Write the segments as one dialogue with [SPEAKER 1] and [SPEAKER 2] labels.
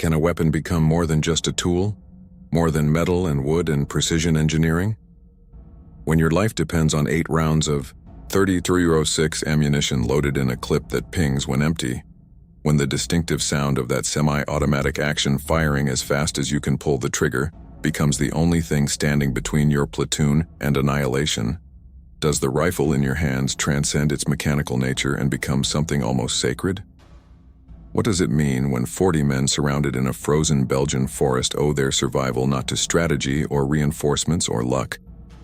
[SPEAKER 1] Can a weapon become more than just a tool? More than metal and wood and precision engineering? When your life depends on 8 rounds of .30-06 ammunition loaded in a clip that pings when empty, when the distinctive sound of that semi-automatic action firing as fast as you can pull the trigger becomes the only thing standing between your platoon and annihilation, does the rifle in your hands transcend its mechanical nature and become something almost sacred? What does it mean when 40 men surrounded in a frozen Belgian forest owe their survival not to strategy or reinforcements or luck,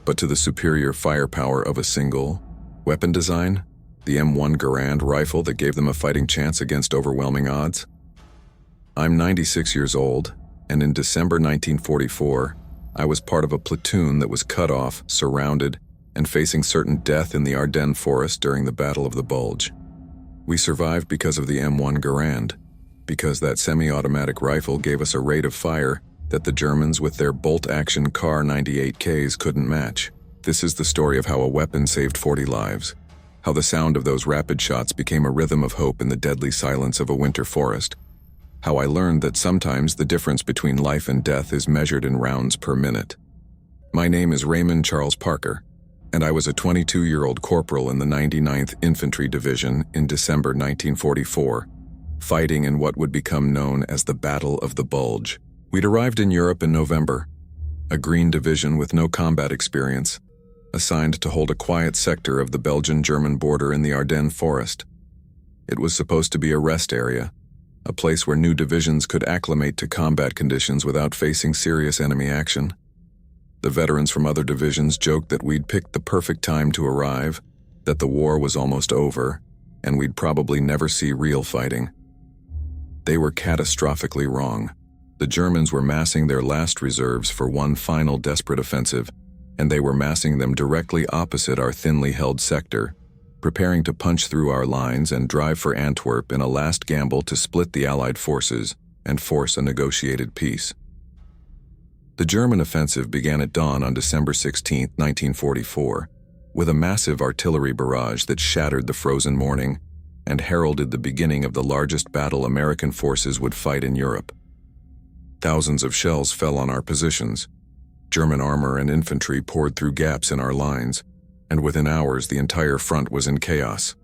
[SPEAKER 1] but to the superior firepower of a single weapon design? The M1 Garand rifle that gave them a fighting chance against overwhelming odds? I'm 96 years old, and in December 1944, I was part of a platoon that was cut off, surrounded, and facing certain death in the Ardennes forest during the Battle of the Bulge. We survived because of the M1 Garand, because that semi-automatic rifle gave us a rate of fire that the Germans with their bolt-action Kar 98Ks couldn't match. This is the story of how a weapon saved 40 lives, how the sound of those rapid shots became a rhythm of hope in the deadly silence of a winter forest, how I learned that sometimes the difference between life and death is measured in rounds per minute. My name is Raymond Charles Parker, and I was a 22-year-old corporal in the 99th Infantry Division in December 1944, fighting in what would become known as the Battle of the Bulge. We'd arrived in Europe in November, a green division with no combat experience, assigned to hold a quiet sector of the Belgian-German border in the Ardennes forest. It was supposed to be a rest area, a place where new divisions could acclimate to combat conditions without facing serious enemy action. The veterans from other divisions joked that we'd picked the perfect time to arrive, that the war was almost over, and we'd probably never see real fighting. They were catastrophically wrong. The Germans were massing their last reserves for one final desperate offensive, and they were massing them directly opposite our thinly held sector, preparing to punch through our lines and drive for Antwerp in a last gamble to split the Allied forces and force a negotiated peace. The German offensive began at dawn on December 16, 1944, with a massive artillery barrage that shattered the frozen morning and heralded the beginning of the largest battle American forces would fight in Europe. Thousands of shells fell on our positions. German armor and infantry poured through gaps in our lines, and within hours the entire front was in chaos.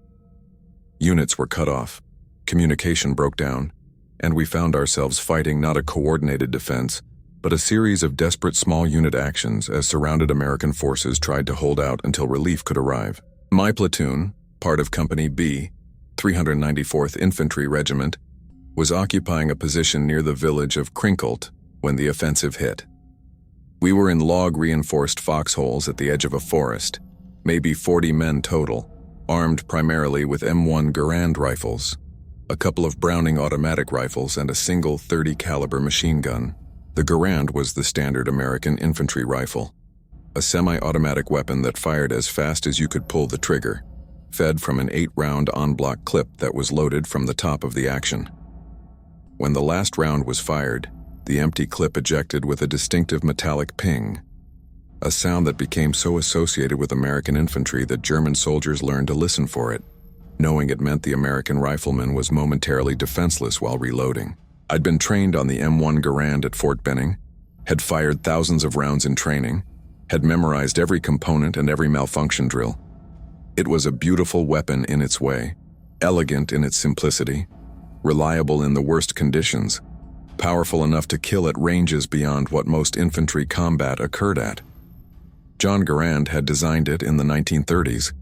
[SPEAKER 1] Units were cut off, communication broke down, and we found ourselves fighting not a coordinated defense, but a series of desperate small unit actions as surrounded American forces tried to hold out until relief could arrive. My platoon, part of Company B, 394th Infantry Regiment, was occupying a position near the village of Krinkelt when the offensive hit. We were in log-reinforced foxholes at the edge of a forest, maybe 40 men total, armed primarily with M1 Garand rifles, a couple of Browning automatic rifles, and a single .30 caliber machine gun. The Garand was the standard American infantry rifle, a semi-automatic weapon that fired as fast as you could pull the trigger, fed from an 8-round en-bloc clip that was loaded from the top of the action. When the last round was fired, the empty clip ejected with a distinctive metallic ping, a sound that became so associated with American infantry that German soldiers learned to listen for it, knowing it meant the American rifleman was momentarily defenseless while reloading. I'd been trained on the M1 Garand at Fort Benning, had fired thousands of rounds in training, had memorized every component and every malfunction drill. It was a beautiful weapon in its way, elegant in its simplicity, reliable in the worst conditions, powerful enough to kill at ranges beyond what most infantry combat occurred at. John Garand had designed it in the 1930s,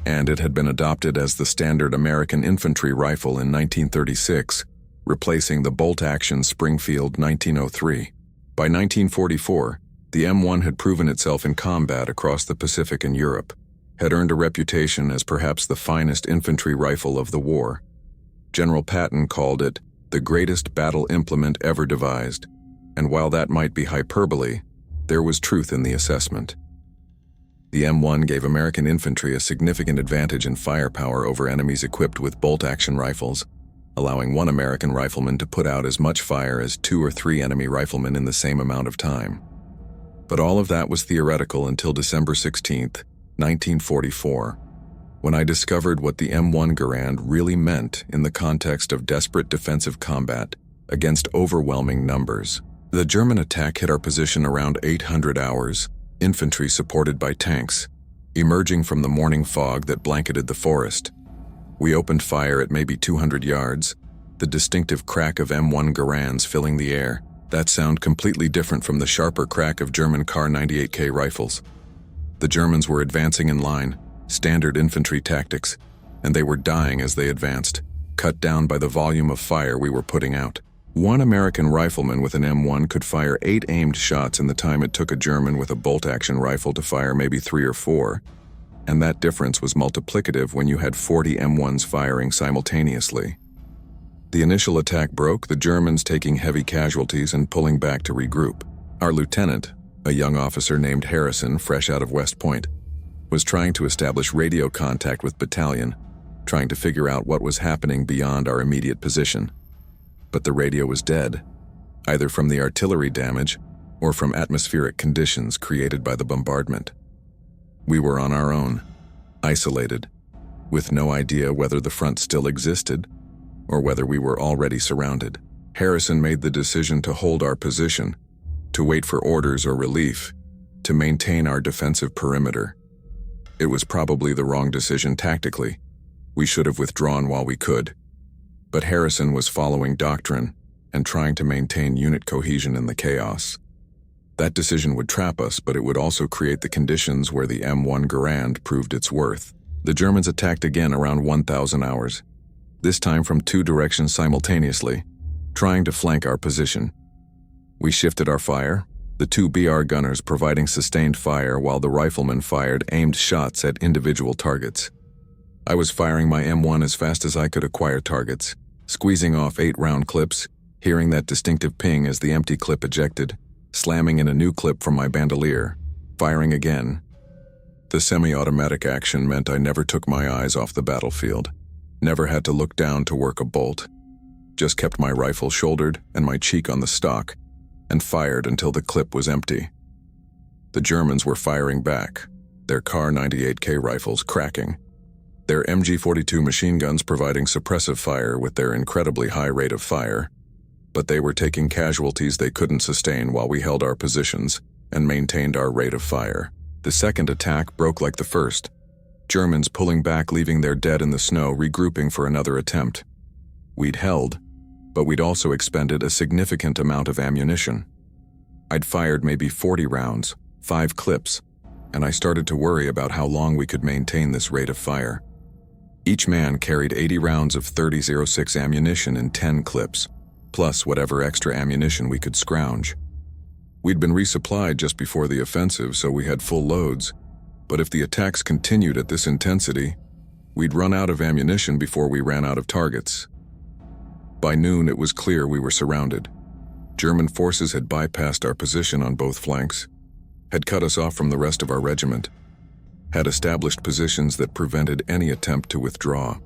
[SPEAKER 1] and it had been adopted as the standard American infantry rifle in 1936, replacing the bolt-action Springfield 1903. By 1944, the M1 had proven itself in combat across the Pacific and Europe, had earned a reputation as perhaps the finest infantry rifle of the war. General Patton called it the greatest battle implement ever devised, and while that might be hyperbole, there was truth in the assessment. The M1 gave American infantry a significant advantage in firepower over enemies equipped with bolt-action rifles, allowing one American rifleman to put out as much fire as 2 or 3 enemy riflemen in the same amount of time. But all of that was theoretical until December 16, 1944, when I discovered what the M1 Garand really meant in the context of desperate defensive combat against overwhelming numbers. The German attack hit our position around 800 hours, infantry supported by tanks, emerging from the morning fog that blanketed the forest. We opened fire at maybe 200 yards, the distinctive crack of M1 Garands filling the air. That sound completely different from the sharper crack of German Kar 98K rifles. The Germans were advancing in line, standard infantry tactics, and they were dying as they advanced, cut down by the volume of fire we were putting out. One American rifleman with an M1 could fire 8 aimed shots in the time it took a German with a bolt-action rifle to fire maybe 3 or 4, and that difference was multiplicative when you had 40 M1s firing simultaneously. The initial attack broke, the Germans taking heavy casualties and pulling back to regroup. Our lieutenant, a young officer named Harrison, fresh out of West Point, was trying to establish radio contact with battalion, trying to figure out what was happening beyond our immediate position. But the radio was dead, either from the artillery damage or from atmospheric conditions created by the bombardment. We were on our own, isolated, with no idea whether the front still existed or whether we were already surrounded. Harrison made the decision to hold our position, to wait for orders or relief, to maintain our defensive perimeter. It was probably the wrong decision tactically. We should have withdrawn while we could. But Harrison was following doctrine and trying to maintain unit cohesion in the chaos. That decision would trap us, but it would also create the conditions where the M1 Garand proved its worth. The Germans attacked again around 1,000 hours, this time from 2 directions simultaneously, trying to flank our position. We shifted our fire, the 2 BR gunners providing sustained fire while the riflemen fired aimed shots at individual targets. I was firing my M1 as fast as I could acquire targets, squeezing off 8-round clips, hearing that distinctive ping as the empty clip ejected, slamming in a new clip from my bandolier, firing again. The semi-automatic action meant I never took my eyes off the battlefield, never had to look down to work a bolt, just kept my rifle shouldered and my cheek on the stock, and fired until the clip was empty. The Germans were firing back, their Kar 98K rifles cracking, their MG-42 machine guns providing suppressive fire with their incredibly high rate of fire, but they were taking casualties they couldn't sustain while we held our positions and maintained our rate of fire. The second attack broke like the first, Germans pulling back, leaving their dead in the snow, regrouping for another attempt. We'd held, but we'd also expended a significant amount of ammunition. I'd fired maybe 40 rounds, 5 clips, and I started to worry about how long we could maintain this rate of fire. Each man carried 80 rounds of .30-06 ammunition in 10 clips, plus whatever extra ammunition we could scrounge. We'd been resupplied just before the offensive, so we had full loads, but if the attacks continued at this intensity, we'd run out of ammunition before we ran out of targets. By noon, it was clear we were surrounded. German forces had bypassed our position on both flanks, had cut us off from the rest of our regiment, had established positions that prevented any attempt to withdraw.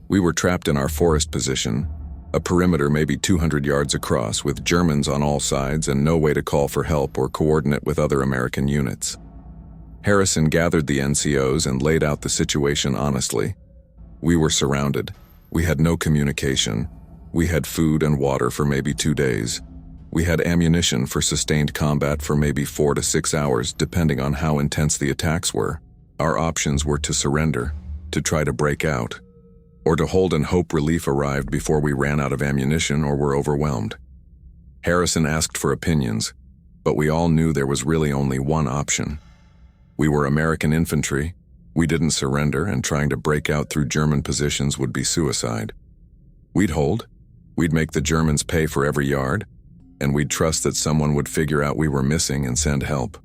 [SPEAKER 1] We were trapped in our forest position, a perimeter maybe 200 yards across, with Germans on all sides and no way to call for help or coordinate with other American units. Harrison gathered the NCOs and laid out the situation honestly. We were surrounded. We had no communication. We had food and water for maybe 2 days. We had ammunition for sustained combat for maybe 4 to 6 hours, depending on how intense the attacks were. Our options were to surrender, to try to break out, or to hold and hope relief arrived before we ran out of ammunition or were overwhelmed. Harrison asked for opinions, but we all knew there was really only one option. We were American infantry, we didn't surrender, and trying to break out through German positions would be suicide. We'd hold, we'd make the Germans pay for every yard, and we'd trust that someone would figure out we were missing and send help.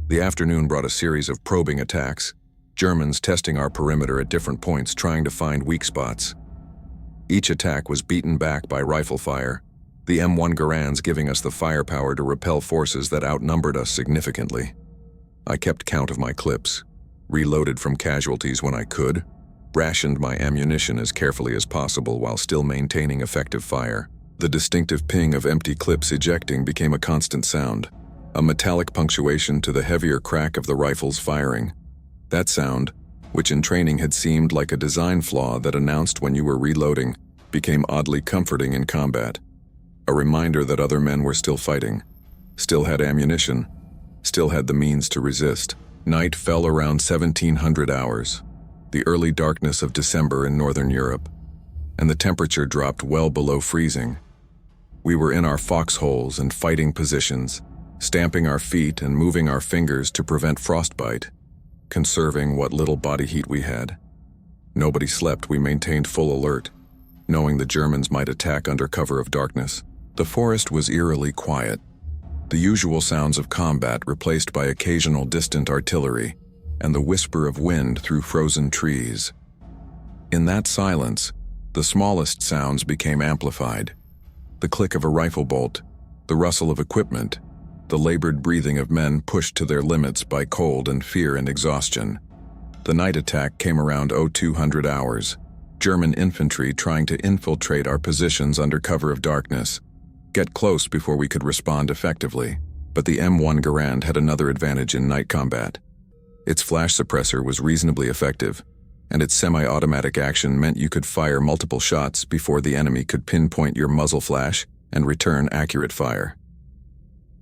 [SPEAKER 1] The afternoon brought a series of probing attacks, Germans testing our perimeter at different points, trying to find weak spots. Each attack was beaten back by rifle fire, the M1 Garands giving us the firepower to repel forces that outnumbered us significantly. I kept count of my clips, reloaded from casualties when I could, rationed my ammunition as carefully as possible while still maintaining effective fire. The distinctive ping of empty clips ejecting became a constant sound, a metallic punctuation to the heavier crack of the rifles firing. That sound, which in training had seemed like a design flaw that announced when you were reloading, became oddly comforting in combat. A reminder that other men were still fighting, still had ammunition, still had the means to resist. Night fell around 1700 hours, the early darkness of December in Northern Europe, and the temperature dropped well below freezing. We were in our foxholes and fighting positions, stamping our feet and moving our fingers to prevent frostbite, conserving what little body heat we had. Nobody slept. We maintained full alert, knowing the Germans might attack under cover of darkness. The forest was eerily quiet, the usual sounds of combat replaced by occasional distant artillery and the whisper of wind through frozen trees. In that silence, the smallest sounds became amplified. The click of a rifle bolt, the rustle of equipment, the labored breathing of men pushed to their limits by cold and fear and exhaustion. The night attack came around 0200 hours, German infantry trying to infiltrate our positions under cover of darkness, get close before we could respond effectively. But the M1 Garand had another advantage in night combat. Its flash suppressor was reasonably effective, and its semi-automatic action meant you could fire multiple shots before the enemy could pinpoint your muzzle flash and return accurate fire.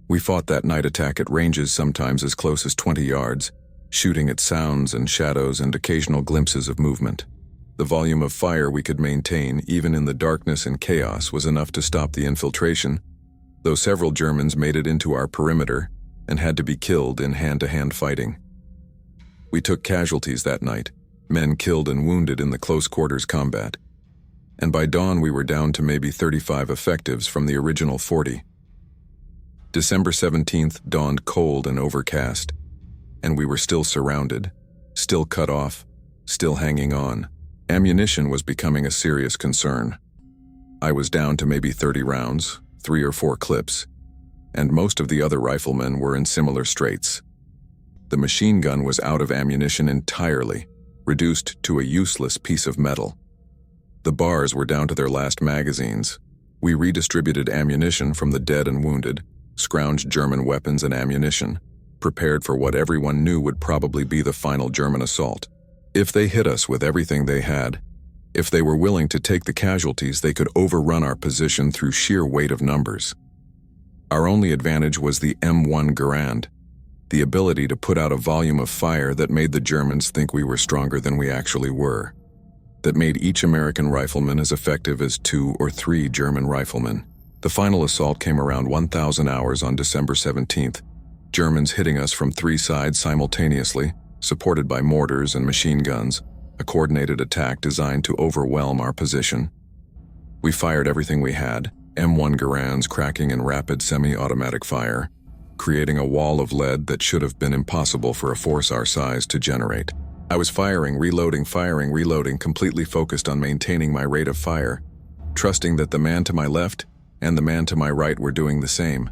[SPEAKER 1] We fought that night attack at ranges sometimes as close as 20 yards, shooting at sounds and shadows and occasional glimpses of movement. The volume of fire we could maintain, even in the darkness and chaos, was enough to stop the infiltration, though several Germans made it into our perimeter and had to be killed in hand-to-hand fighting. We took casualties that night, men killed and wounded in the close-quarters combat, and by dawn we were down to maybe 35 effectives from the original 40. December 17th dawned cold and overcast, and we were still surrounded, still cut off, still hanging on. Ammunition was becoming a serious concern. I was down to maybe 30 rounds, 3 or 4 clips, and most of the other riflemen were in similar straits. The machine gun was out of ammunition entirely, reduced to a useless piece of metal. The bars were down to their last magazines. We redistributed ammunition from the dead and wounded, scrounged German weapons and ammunition, prepared for what everyone knew would probably be the final German assault. If they hit us with everything they had, if they were willing to take the casualties, they could overrun our position through sheer weight of numbers. Our only advantage was the M1 Garand, the ability to put out a volume of fire that made the Germans think we were stronger than we actually were, that made each American rifleman as effective as 2 or 3 German riflemen. The final assault came around 1,000 hours on December 17th, Germans hitting us from 3 sides simultaneously, supported by mortars and machine guns, a coordinated attack designed to overwhelm our position. We fired everything we had, M1 Garands cracking in rapid semi-automatic fire, creating a wall of lead that should have been impossible for a force our size to generate. I was firing, reloading, completely focused on maintaining my rate of fire, trusting that the man to my left and the man to my right were doing the same.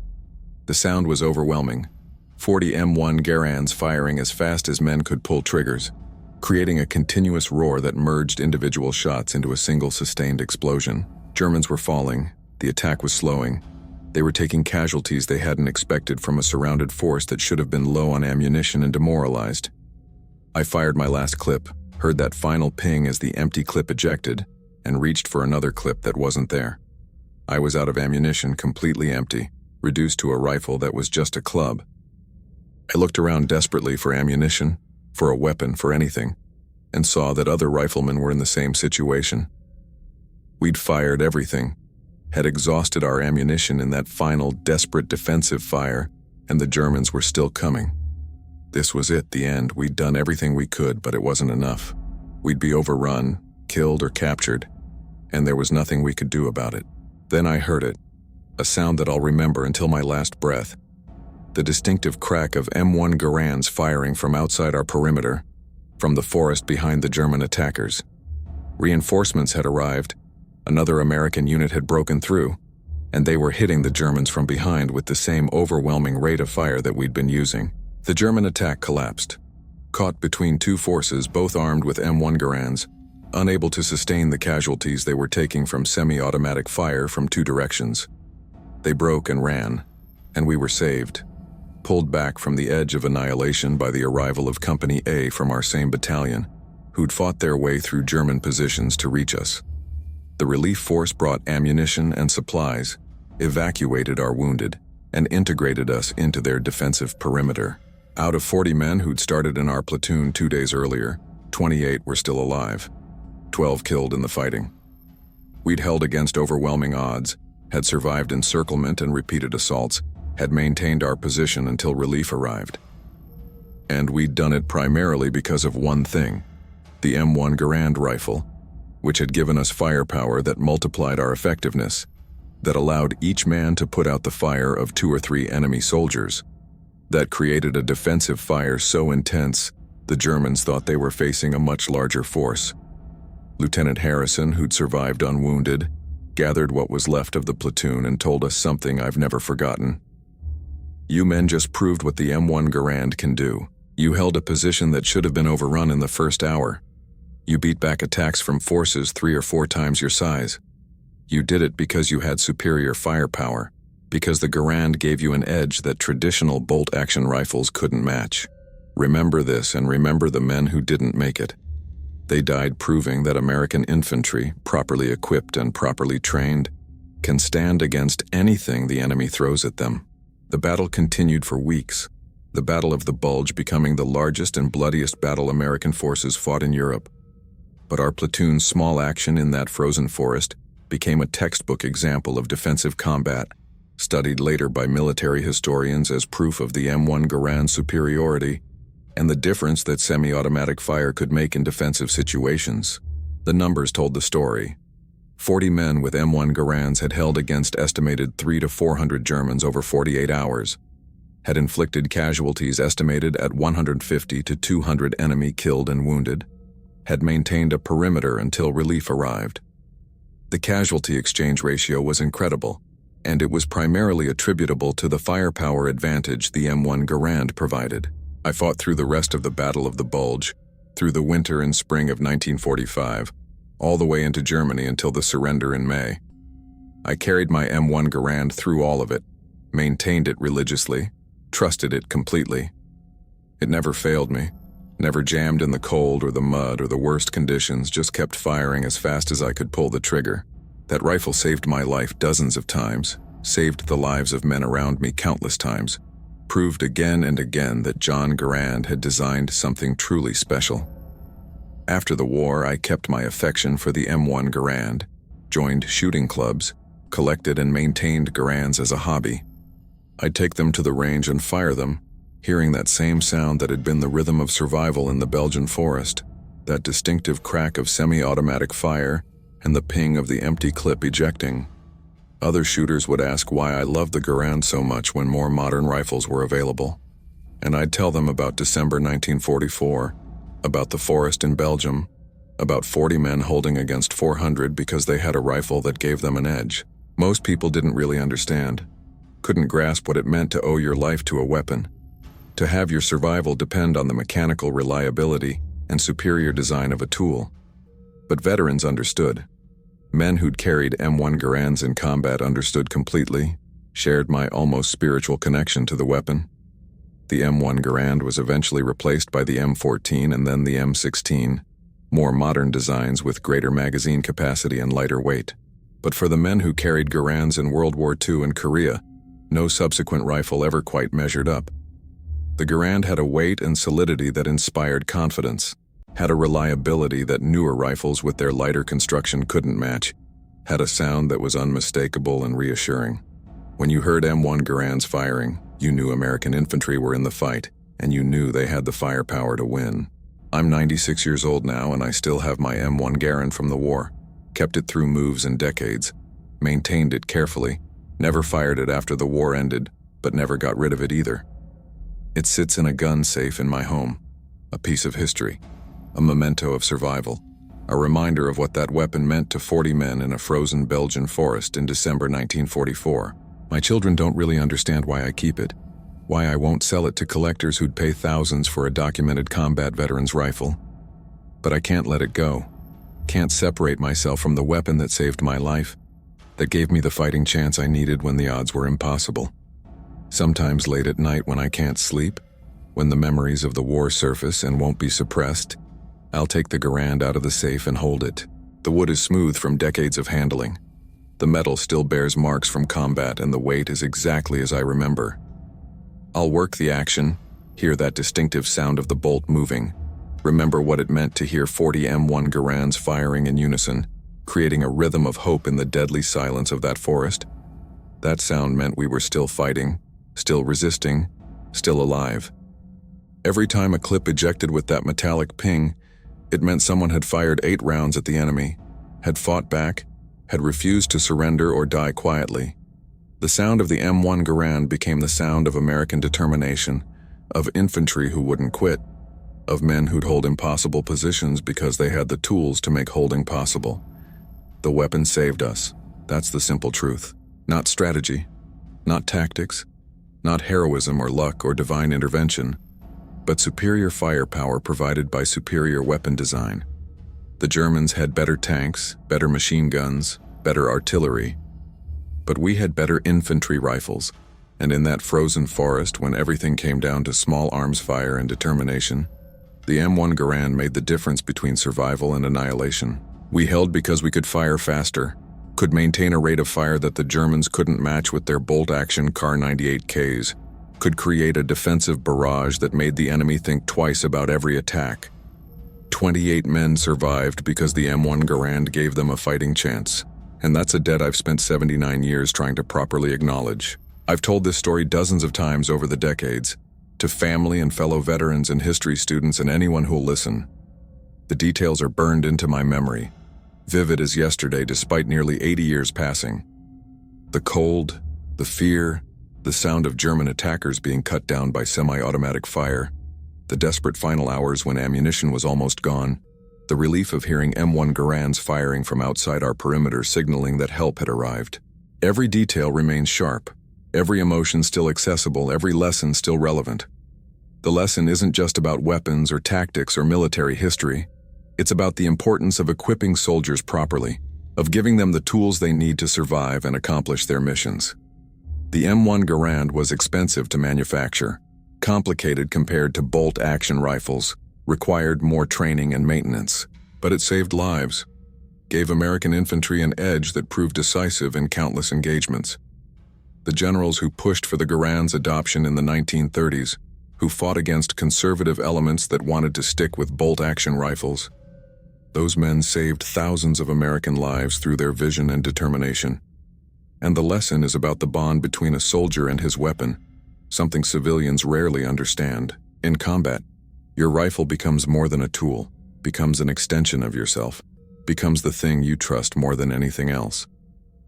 [SPEAKER 1] The sound was overwhelming. 40 M1 Garands firing as fast as men could pull triggers, creating a continuous roar that merged individual shots into a single sustained explosion. Germans were falling, the attack was slowing. They were taking casualties they hadn't expected from a surrounded force that should have been low on ammunition and demoralized. I fired my last clip, heard that final ping as the empty clip ejected, and reached for another clip that wasn't there. I was out of ammunition, completely empty, reduced to a rifle that was just a club. I looked around desperately for ammunition, for a weapon, for anything, and saw that other riflemen were in the same situation. We'd fired everything, had exhausted our ammunition in that final desperate defensive fire, and the Germans were still coming. This was it, the end. We'd done everything we could, but it wasn't enough. We'd be overrun, killed or captured, and there was nothing we could do about it. Then I heard it, a sound that I'll remember until my last breath. The distinctive crack of M1 Garands firing from outside our perimeter, from the forest behind the German attackers. Reinforcements had arrived, another American unit had broken through, and they were hitting the Germans from behind with the same overwhelming rate of fire that we'd been using. The German attack collapsed, caught between 2 forces both armed with M1 Garands, unable to sustain the casualties they were taking from semi-automatic fire from 2 directions. They broke and ran, and we were saved, pulled back from the edge of annihilation by the arrival of Company A from our same battalion, who'd fought their way through German positions to reach us. The relief force brought ammunition and supplies, evacuated our wounded, and integrated us into their defensive perimeter. Out of 40 men who'd started in our platoon 2 days earlier, 28 were still alive, 12 killed in the fighting. We'd held against overwhelming odds, had survived encirclement and repeated assaults, had maintained our position until relief arrived. And we'd done it primarily because of one thing, the M1 Garand rifle, which had given us firepower that multiplied our effectiveness, that allowed each man to put out the fire of 2 or 3 enemy soldiers, that created a defensive fire so intense the Germans thought they were facing a much larger force. Lieutenant Harrison, who'd survived unwounded, gathered what was left of the platoon and told us something I've never forgotten. "You men just proved what the M1 Garand can do. You held a position that should have been overrun in the first hour. You beat back attacks from forces 3 or 4 times your size. You did it because you had superior firepower, because the Garand gave you an edge that traditional bolt-action rifles couldn't match. Remember this and remember the men who didn't make it. They died proving that American infantry, properly equipped and properly trained, can stand against anything the enemy throws at them." The battle continued for weeks, the Battle of the Bulge becoming the largest and bloodiest battle American forces fought in Europe. But our platoon's small action in that frozen forest became a textbook example of defensive combat, studied later by military historians as proof of the M1 Garand superiority and the difference that semi-automatic fire could make in defensive situations. The numbers told the story. 40 men with M1 Garands had held against estimated 300 to 400 Germans over 48 hours, had inflicted casualties estimated at 150 to 200 enemy killed and wounded, had maintained a perimeter until relief arrived. The casualty exchange ratio was incredible, and it was primarily attributable to the firepower advantage the M1 Garand provided. I fought through the rest of the Battle of the Bulge, through the winter and spring of 1945, all the way into Germany until the surrender in May. I carried my M1 Garand through all of it, maintained it religiously, trusted it completely. It never failed me, never jammed in the cold or the mud or the worst conditions, just kept firing as fast as I could pull the trigger. That rifle saved my life dozens of times, saved the lives of men around me countless times, proved again and again that John Garand had designed something truly special. After the war, I kept my affection for the M1 Garand, joined shooting clubs, collected and maintained Garands as a hobby. I'd take them to the range and fire them, hearing that same sound that had been the rhythm of survival in the Belgian forest, that distinctive crack of semi-automatic fire and the ping of the empty clip ejecting. Other shooters would ask why I loved the Garand so much when more modern rifles were available. And I'd tell them about December 1944, about the forest in Belgium, about 40 men holding against 400 because they had a rifle that gave them an edge. Most people didn't really understand, couldn't grasp what it meant to owe your life to a weapon, to have your survival depend on the mechanical reliability and superior design of a tool. But veterans understood. Men who'd carried M1 Garands in combat understood completely, shared my almost spiritual connection to the weapon. The M1 Garand was eventually replaced by the M14 and then the M16, more modern designs with greater magazine capacity and lighter weight. But for the men who carried Garands in World War II and Korea, no subsequent rifle ever quite measured up. The Garand had a weight and solidity that inspired confidence, had a reliability that newer rifles with their lighter construction couldn't match, had a sound that was unmistakable and reassuring. When you heard M1 Garands firing, you knew American infantry were in the fight, and you knew they had the firepower to win. I'm 96 years old now, and I still have my M1 Garand from the war, kept it through moves and decades, maintained it carefully, never fired it after the war ended, but never got rid of it either. It sits in a gun safe in my home, a piece of history, a memento of survival, a reminder of what that weapon meant to 40 men in a frozen Belgian forest in December 1944. My children don't really understand why I keep it, why I won't sell it to collectors who'd pay thousands for a documented combat veteran's rifle. But I can't let it go. Can't separate myself from the weapon that saved my life, that gave me the fighting chance I needed when the odds were impossible. Sometimes late at night when I can't sleep, when the memories of the war surface and won't be suppressed, I'll take the Garand out of the safe and hold it. The wood is smooth from decades of handling. The metal still bears marks from combat and the weight is exactly as I remember. I'll work the action, hear that distinctive sound of the bolt moving, remember what it meant to hear 40 M1 Garands firing in unison, creating a rhythm of hope in the deadly silence of that forest. That sound meant we were still fighting, still resisting, still alive. Every time a clip ejected with that metallic ping, it meant someone had fired 8 rounds at the enemy, had fought back, had refused to surrender or die quietly. The sound of the M1 Garand became the sound of American determination, of infantry who wouldn't quit, of men who'd hold impossible positions because they had the tools to make holding possible. The weapon saved us. That's the simple truth. Not strategy, not tactics, not heroism or luck or divine intervention, but superior firepower provided by superior weapon design. The Germans had better tanks, better machine guns, better artillery, but we had better infantry rifles, and in that frozen forest when everything came down to small arms fire and determination, the M1 Garand made the difference between survival and annihilation. We held because we could fire faster, could maintain a rate of fire that the Germans couldn't match with their bolt-action Kar 98Ks, could create a defensive barrage that made the enemy think twice about every attack. 28 men survived because the M1 Garand gave them a fighting chance, and that's a debt I've spent 79 years trying to properly acknowledge. I've told this story dozens of times over the decades, to family and fellow veterans and history students and anyone who'll listen. The details are burned into my memory, vivid as yesterday despite nearly 80 years passing. The cold, the fear, the sound of German attackers being cut down by semi-automatic fire, the desperate final hours when ammunition was almost gone, the relief of hearing M1 Garands firing from outside our perimeter signaling that help had arrived. Every detail remains sharp, every emotion still accessible, every lesson still relevant. The lesson isn't just about weapons or tactics or military history. It's about the importance of equipping soldiers properly, of giving them the tools they need to survive and accomplish their missions. The M1 Garand was expensive to manufacture, complicated compared to bolt-action rifles, required more training and maintenance, but it saved lives, gave American infantry an edge that proved decisive in countless engagements. The generals who pushed for the Garand's adoption in the 1930s, who fought against conservative elements that wanted to stick with bolt-action rifles, those men saved thousands of American lives through their vision and determination. And the lesson is about the bond between a soldier and his weapon, something civilians rarely understand. In combat, your rifle becomes more than a tool, becomes an extension of yourself, becomes the thing you trust more than anything else.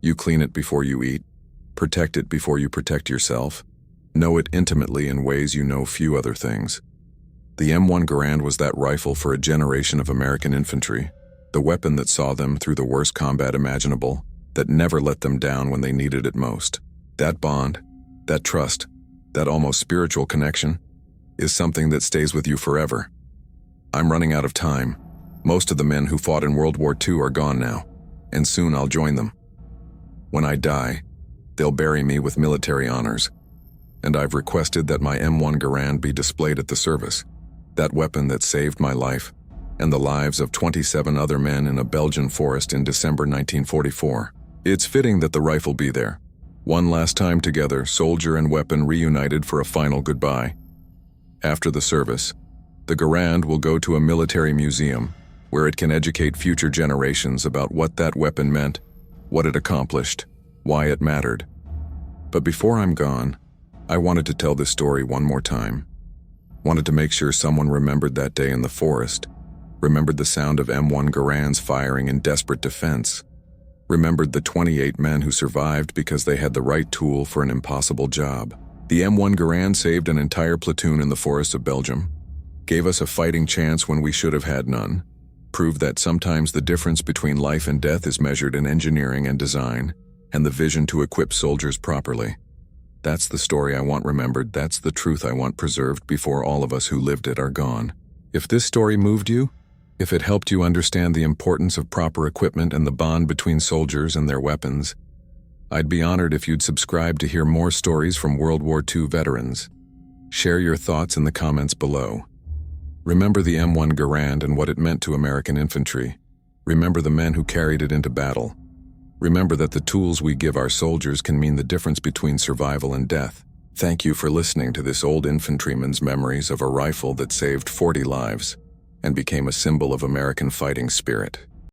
[SPEAKER 1] You clean it before you eat, protect it before you protect yourself, know it intimately in ways you know few other things. The M1 Garand was that rifle for a generation of American infantry, the weapon that saw them through the worst combat imaginable, that never let them down when they needed it most. That bond, that trust, that almost spiritual connection, is something that stays with you forever. I'm running out of time. Most of the men who fought in World War II are gone now, and soon I'll join them. When I die, they'll bury me with military honors, and I've requested that my M1 Garand be displayed at the service, that weapon that saved my life and the lives of 27 other men in a Belgian forest in December 1944. It's fitting that the rifle be there. One last time together, soldier and weapon reunited for a final goodbye. After the service, the Garand will go to a military museum where it can educate future generations about what that weapon meant, what it accomplished, why it mattered. But before I'm gone, I wanted to tell this story one more time. Wanted to make sure someone remembered that day in the forest, remembered the sound of M1 Garands firing in desperate defense, remembered the 28 men who survived because they had the right tool for an impossible job. The M1 Garand saved an entire platoon in the forests of Belgium, gave us a fighting chance when we should have had none, proved that sometimes the difference between life and death is measured in engineering and design, and the vision to equip soldiers properly. That's the story I want remembered, that's the truth I want preserved before all of us who lived it are gone. If this story moved you, if it helped you understand the importance of proper equipment and the bond between soldiers and their weapons, I'd be honored if you'd subscribe to hear more stories from World War II veterans. Share your thoughts in the comments below. Remember the M1 Garand and what it meant to American infantry. Remember the men who carried it into battle. Remember that the tools we give our soldiers can mean the difference between survival and death. Thank you for listening to this old infantryman's memories of a rifle that saved 40 lives and became a symbol of American fighting spirit.